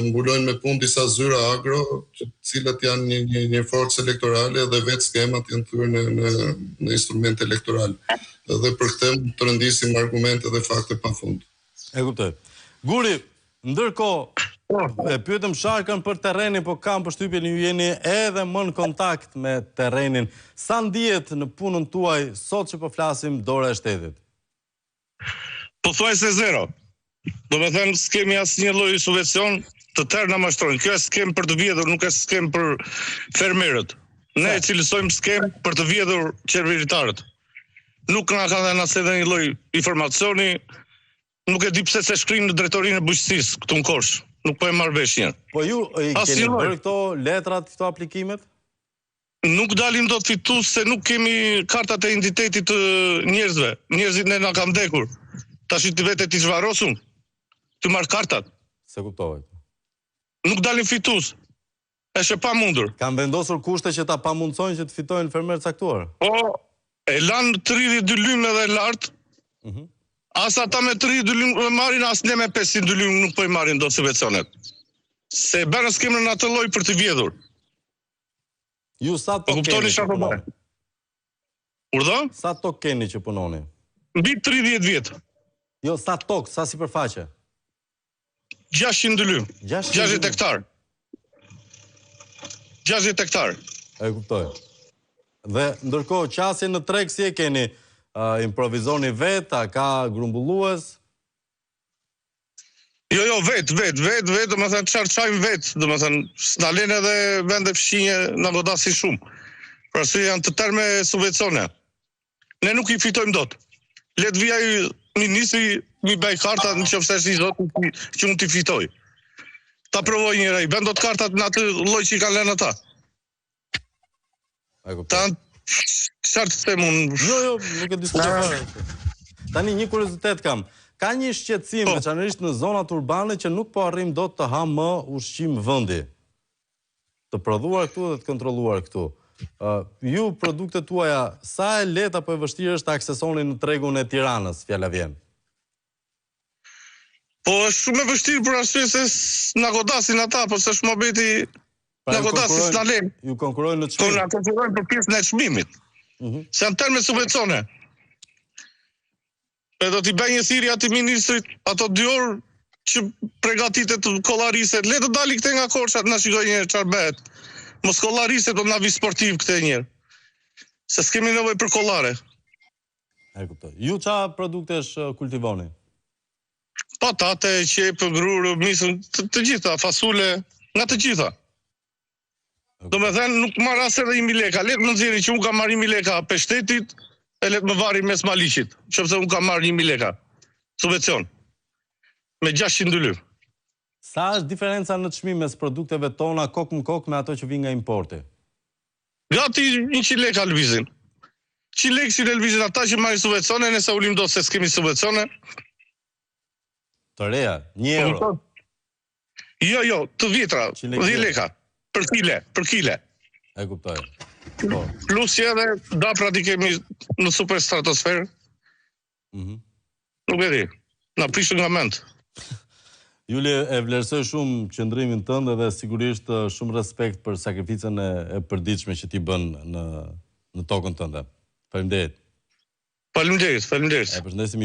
mbulojnë me punë disa zyra agro, të cilat janë një forcë elektorale dhe vetë skemat janë thyer në instrumente elektorale. Dhe për këtë të rëndisim argumente dhe fakte pafund. E kuptoj. Guri, ndërkohë e pyetëm Sharkën për terrenin, po kam përshtypjen ju jeni edhe më në kontakt me terrenin. Sa ndihet në punën tuaj sot që po flasim dora e shtetit? Pothuajse zero. Do me thënë, s'kemi asnjë lloj subvencion, të tërë na mashtrojnë. Kjo është skem për të vjedhur, nuk është skem për fermerët. Ne cilësojmë skem për të vjedhur qeveritarët. Nuk na ka dhënë asnjë një lloj informacioni, nuk e di pse se shkrim në drejtorinë e bujqësisë këtu në Korç. Nuk po e marr vesh një. Po ju keni bërë këto letrat, këto aplikimet? Nuk dalim dot fitues se nuk kemi kartat e identitetit të njerëzve. Njerëzit ne na kanë vdekur. Tash ti vetë ti zhvarrosun. Ti marr kartat. Se kuptoj. Nuk dalin fitues. Është e pamundur. Kanë vendosur kushte që ta pamundsojnë që të fitojnë fermerë caktuar. Po, e lanë 32 lymë edhe lart. As ata me 32 lymë marrin, as ne me 500 lymë nuk po i marrin dot subvencionet. Se bërë skemën në atë lloj për të vjedhur. Ju sa tokë keni që punoni? Urdhë? Sa tokë keni që punoni? Mbi 30 vjet. Jo, sa tokë, sa sipërfaqe? 600 lymë. 60 hektar. 60 hektar. E kuptoj. Dhe ndërkohë qasje në treg si e keni? Improvizoni vet, a ka grumbullues? Jo, vet, do me thënë çajmë vet, do me thënë, s'na lënë edhe vende fshinje na godasin shumë. Pra se janë të tërë me subvencione. Ne nuk i fitojmë dot. Let vija ministri mi bëj karta në qoftë se zot që unë t'i fitoj. Ta provoj njëra i bën dot kartat në atë lloj që i kanë lënë ata. Çfarë të them unë? Jo, nuk e diskutoj. Tani një kuriozitet kam. Ka një shqetësim, veçanërisht në zonat urbane, që nuk po arrim dot të ha më ushqim vendi. Të prodhuar këtu dhe të kontrolluar këtu. Ju produktet tuaja, sa e lehtë apo e vështirë është të aksesoni në tregun e Tiranës, fjala vjen? Po është shumë e vështirë për arsye se na godasin ata, po s'është mohabeti na godasin s'na lën. Ju konkurrojnë në çmim. Po na konkurrojnë për pjesën e çmimit. Se janë tërë me subvencione. E do t'i bëj një thirrje atij ministrit ato 2 orë që përgatitet kollariset. Le të dali këthe nga Korça, na shikoj një çfarë bëhet. Mos kollariset, do na vi sportiv këthe një. Se s'kemi nevojë për kollare. E kuptoj. Ju çfarë produktesh kultivoni? Patate, qepë, grurë, misën, të gjitha, fasule, nga të gjitha. Do me thënë, nuk marr as edhe 1000 lekë. Le të më nxjerrë që unë kam marrë 1000 lekë peshtetit, e le të më varri mes Maliqit, qofse unë kam marrë 1000 lekë. Subvencion. Me 600 lymë. Sa është diferenca në çmim mes produkteve tona kokë më kokë me ato që vijnë nga importi? Gati 100 lekë lëvizin. 100 lekë si lëvizin ata që marrin subvencione, nëse ulim dot se s'kemi subvencione. Të reja, 1 euro. Jo, të vjetra, 10 lekë. Për kile. E kuptoj. Plus që edhe daprat i kemi në super stratosferë. Nuk e di. Na prishën nga mend. Juli, e vlerësoj shumë qëndrimin tënd dhe sigurisht shumë respekt për sakrificën e përditshme që ti bën në tokën tënde. Faleminderit. Faleminderit. E përshëndesim